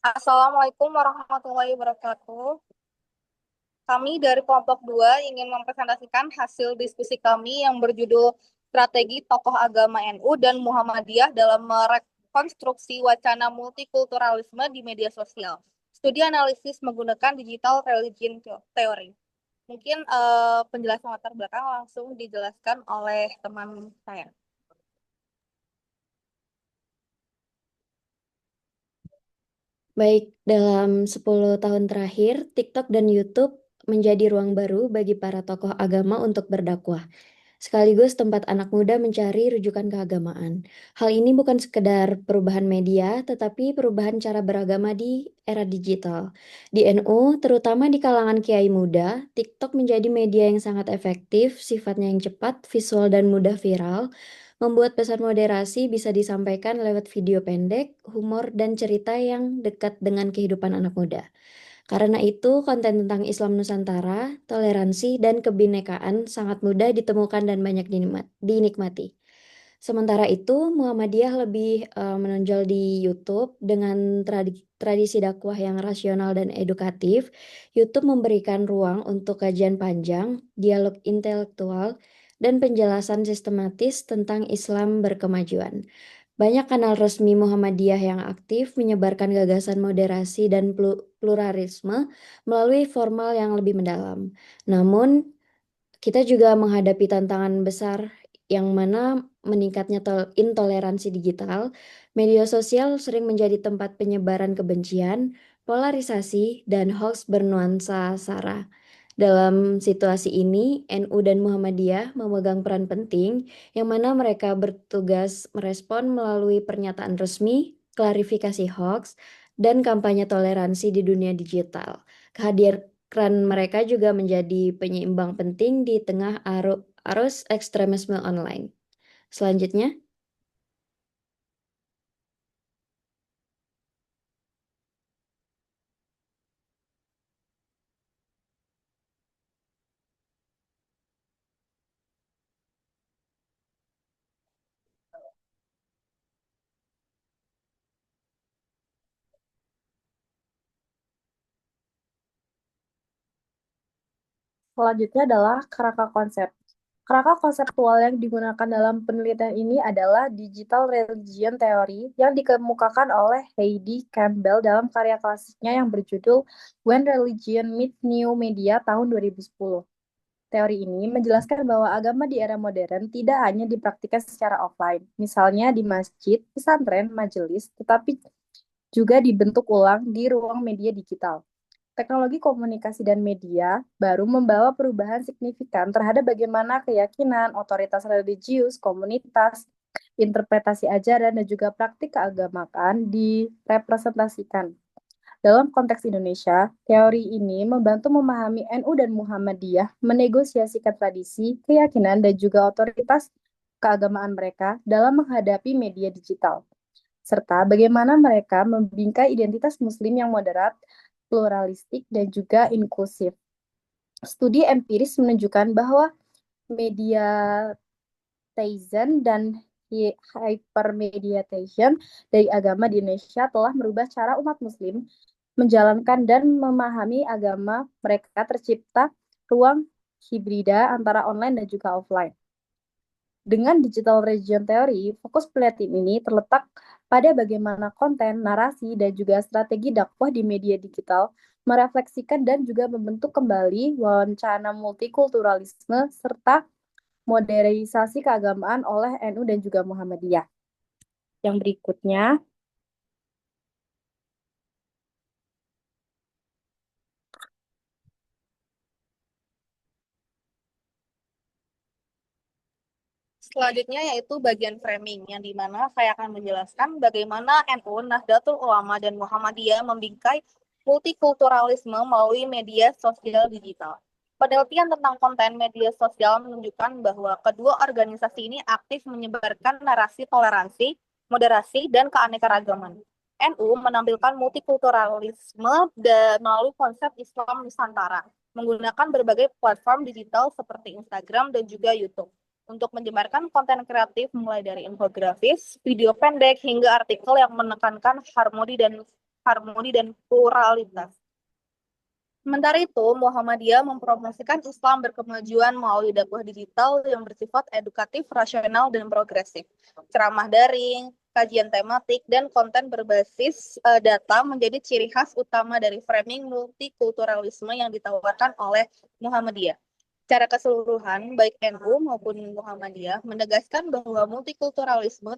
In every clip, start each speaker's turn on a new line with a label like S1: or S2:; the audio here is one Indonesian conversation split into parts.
S1: Assalamualaikum warahmatullahi wabarakatuh. Kami dari kelompok 2 ingin mempresentasikan hasil diskusi kami yang berjudul Strategi Tokoh Agama NU dan Muhammadiyah dalam merekonstruksi wacana multikulturalisme di media sosial. Studi analisis menggunakan digital religion theory. Mungkin penjelasan latar belakang langsung dijelaskan oleh teman saya.
S2: Baik, dalam 10 tahun terakhir, TikTok dan YouTube menjadi ruang baru bagi para tokoh agama untuk berdakwah, sekaligus tempat anak muda mencari rujukan keagamaan. Hal ini bukan sekedar perubahan media, tetapi perubahan cara beragama di era digital. Di NU, terutama di kalangan kiai muda, TikTok menjadi media yang sangat efektif, sifatnya yang cepat, visual dan mudah viral, membuat pesan moderasi bisa disampaikan lewat video pendek, humor, dan cerita yang dekat dengan kehidupan anak muda. Karena itu, konten tentang Islam Nusantara, toleransi, dan kebinekaan sangat mudah ditemukan dan banyak dinikmati. Sementara itu, Muhammadiyah lebih menonjol di YouTube dengan tradisi dakwah yang rasional dan edukatif. YouTube memberikan ruang untuk kajian panjang, dialog intelektual, dan penjelasan sistematis tentang Islam berkemajuan. Banyak kanal resmi Muhammadiyah yang aktif menyebarkan gagasan moderasi dan pluralisme melalui formal yang lebih mendalam. Namun, kita juga menghadapi tantangan besar yang mana meningkatnya intoleransi digital. Media sosial sering menjadi tempat penyebaran kebencian, polarisasi, dan hoax bernuansa sara. Dalam situasi ini, NU dan Muhammadiyah memegang peran penting yang mana mereka bertugas merespon melalui pernyataan resmi, klarifikasi hoax, dan kampanye toleransi di dunia digital. Kehadiran mereka juga menjadi penyeimbang penting di tengah arus ekstremisme online. Selanjutnya,
S1: Selanjutnya adalah kerangka konsep. Kerangka konseptual yang digunakan dalam penelitian ini adalah digital religion theory yang dikemukakan oleh Heidi Campbell dalam karya klasiknya yang berjudul When Religion Meets New Media tahun 2010. Teori ini menjelaskan bahwa agama di era modern tidak hanya dipraktikkan secara offline, misalnya di masjid, pesantren, majelis, tetapi juga dibentuk ulang di ruang media digital. Teknologi komunikasi dan media baru membawa perubahan signifikan terhadap bagaimana keyakinan, otoritas religius, komunitas, interpretasi ajaran, dan juga praktik keagamaan direpresentasikan. Dalam konteks Indonesia, teori ini membantu memahami NU dan Muhammadiyah menegosiasikan tradisi, keyakinan, dan juga otoritas keagamaan mereka dalam menghadapi media digital serta bagaimana mereka membingkai identitas Muslim yang moderat, pluralistik, dan juga inklusif. Studi empiris menunjukkan bahwa mediatization dan hypermediation dari agama di Indonesia telah merubah cara umat Muslim menjalankan dan memahami agama mereka tercipta ruang hibrida antara online dan juga offline. Dengan digital region theory, fokus penelitian ini terletak pada bagaimana konten, narasi, dan juga strategi dakwah di media digital merefleksikan dan juga membentuk kembali wacana multikulturalisme serta modernisasi keagamaan oleh NU dan juga Muhammadiyah. Yang berikutnya, selanjutnya yaitu bagian framing, yang dimana saya akan menjelaskan bagaimana NU, Nahdlatul Ulama, dan Muhammadiyah membingkai multikulturalisme melalui media sosial digital. Penelitian tentang konten media sosial menunjukkan bahwa kedua organisasi ini aktif menyebarkan narasi toleransi, moderasi, dan keanekaragaman. NU menampilkan multikulturalisme melalui konsep Islam Nusantara, menggunakan berbagai platform digital seperti Instagram dan juga YouTube untuk menyebarkan konten kreatif mulai dari infografis, video pendek, hingga artikel yang menekankan harmoni dan
S3: harmoni, dan pluralitas. Sementara itu, Muhammadiyah mempromosikan Islam berkemajuan melalui dakwah digital yang bersifat edukatif, rasional, dan progresif. Ceramah daring, kajian tematik, dan konten berbasis data menjadi ciri khas utama dari framing multikulturalisme yang ditawarkan oleh Muhammadiyah. Secara keseluruhan, baik NU maupun Muhammadiyah menegaskan bahwa multikulturalisme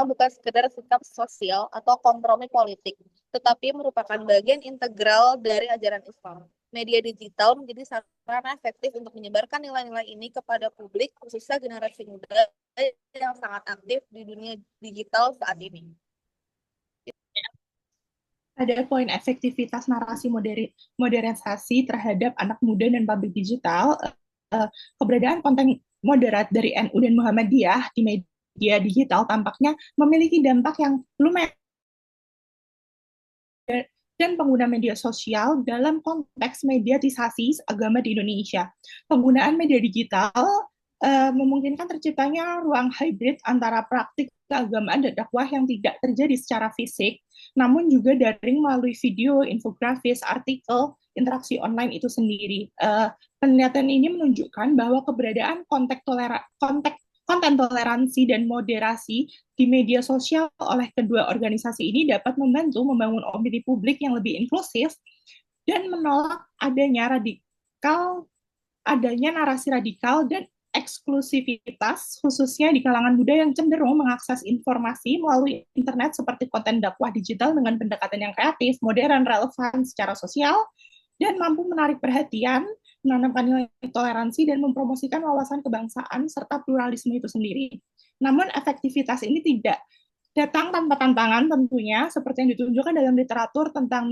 S3: bukan sekedar sikap sosial atau kompromi politik, tetapi merupakan bagian integral dari ajaran Islam. Media digital menjadi sarana efektif untuk menyebarkan nilai-nilai ini kepada publik, khususnya generasi muda yang sangat aktif di dunia digital saat ini.
S4: Ada poin efektivitas narasi modernisasi terhadap anak muda dan publik digital. Keberadaan konten moderat dari NU dan Muhammadiyah di media digital tampaknya memiliki dampak yang lumayan dan pengguna media sosial dalam konteks mediatisasi agama di Indonesia. Penggunaan media digital memungkinkan terciptanya ruang hybrid antara praktik keagamaan dan dakwah yang tidak terjadi secara fisik, namun juga daring melalui video, infografis, artikel, interaksi online itu sendiri. Penelitian ini menunjukkan bahwa keberadaan konten toleransi dan moderasi di media sosial oleh kedua organisasi ini dapat membantu membangun opini publik yang lebih inklusif dan menolak adanya narasi radikal dan eksklusivitas, khususnya di kalangan muda yang cenderung mengakses informasi melalui internet seperti konten dakwah digital dengan pendekatan yang kreatif, modern, relevan secara sosial, dan mampu menarik perhatian, menanamkan nilai toleransi, dan mempromosikan wawasan kebangsaan serta pluralisme itu sendiri. Namun efektivitas ini tidak datang tanpa tantangan tentunya, seperti yang ditunjukkan dalam literatur tentang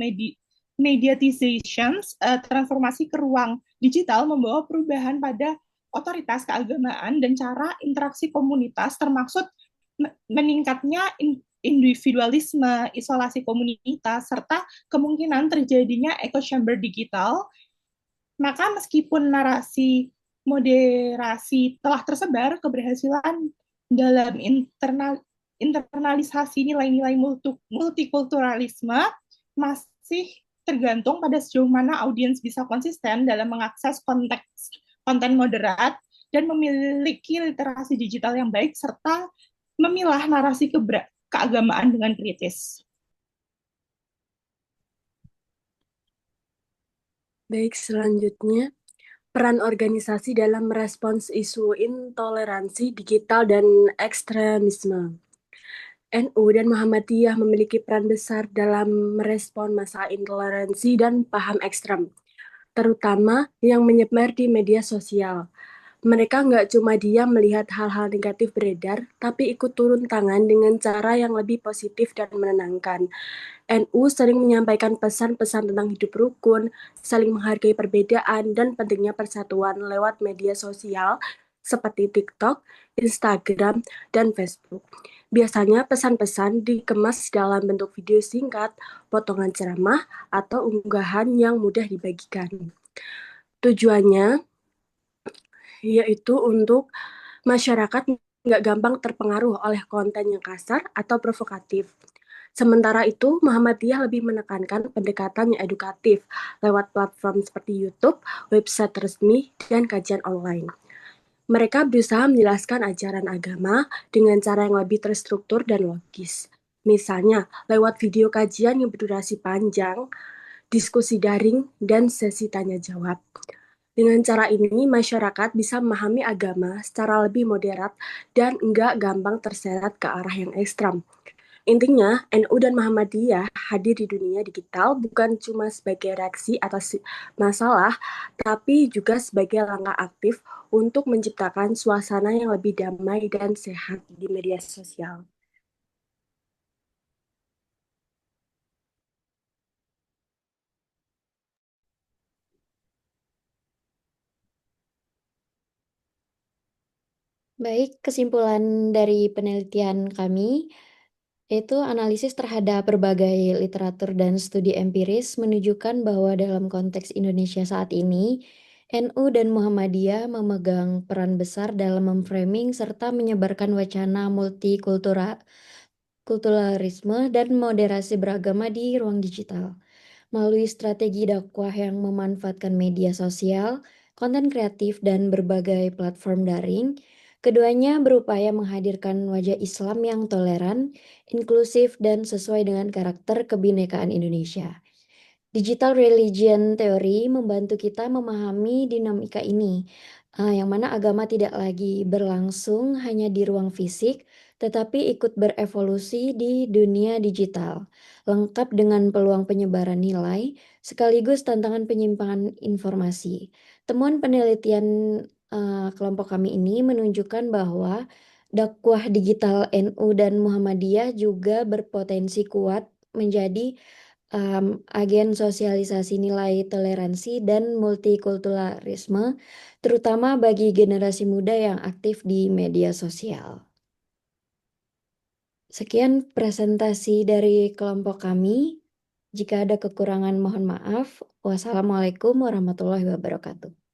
S4: mediatizations, transformasi ke ruang digital membawa perubahan pada otoritas keagamaan dan cara interaksi komunitas, termasuk meningkatnya individualisme, isolasi komunitas, serta kemungkinan terjadinya echo chamber digital. Maka meskipun narasi moderasi telah tersebar, keberhasilan dalam internalisasi nilai-nilai multikulturalisme masih tergantung pada sejauh mana audiens bisa konsisten dalam mengakses konten moderat dan memiliki literasi digital yang baik serta memilah narasi keagamaan dengan kritis.
S5: Baik, selanjutnya peran organisasi dalam merespons isu intoleransi digital dan ekstremisme. NU dan Muhammadiyah memiliki peran besar dalam merespon masalah intoleransi dan paham ekstrem, terutama yang menyebar di media sosial. Mereka nggak cuma diam melihat hal-hal negatif beredar, tapi ikut turun tangan dengan cara yang lebih positif dan menenangkan. NU sering menyampaikan pesan-pesan tentang hidup rukun, saling menghargai perbedaan, dan pentingnya persatuan lewat media sosial seperti TikTok, Instagram, dan Facebook. Biasanya pesan-pesan dikemas dalam bentuk video singkat, potongan ceramah, atau unggahan yang mudah dibagikan. Tujuannya yaitu untuk masyarakat nggak gampang terpengaruh oleh konten yang kasar atau provokatif. Sementara itu, Muhammadiyah lebih menekankan pendekatan yang edukatif lewat platform seperti YouTube, website resmi, dan kajian online. Mereka berusaha menjelaskan ajaran agama dengan cara yang lebih terstruktur dan logis. Misalnya, lewat video kajian yang berdurasi panjang, diskusi daring, dan sesi tanya-jawab. Dengan cara ini, masyarakat bisa memahami agama secara lebih moderat dan enggak gampang terseret ke arah yang ekstrem. Intinya, NU dan Muhammadiyah hadir di dunia digital bukan cuma sebagai reaksi atas masalah, tapi juga sebagai langkah aktif untuk menciptakan suasana yang lebih damai dan sehat di media sosial.
S2: Baik, kesimpulan dari penelitian kami yaitu analisis terhadap berbagai literatur dan studi empiris menunjukkan bahwa dalam konteks Indonesia saat ini, NU dan Muhammadiyah memegang peran besar dalam memframing serta menyebarkan wacana multikulturalisme, dan moderasi beragama di ruang digital. Melalui strategi dakwah yang memanfaatkan media sosial, konten kreatif, dan berbagai platform daring, keduanya berupaya menghadirkan wajah Islam yang toleran, inklusif, dan sesuai dengan karakter kebinekaan Indonesia. Digital religion theory membantu kita memahami dinamika ini, yang mana agama tidak lagi berlangsung hanya di ruang fisik, tetapi ikut berevolusi di dunia digital, lengkap dengan peluang penyebaran nilai sekaligus tantangan penyimpangan informasi. Temuan penelitian kelompok kami ini menunjukkan bahwa dakwah digital NU dan Muhammadiyah juga berpotensi kuat menjadi agen sosialisasi nilai toleransi dan multikulturalisme, terutama bagi generasi muda yang aktif di media sosial. Sekian presentasi dari kelompok kami. Jika ada kekurangan, mohon maaf. Wassalamualaikum warahmatullahi wabarakatuh.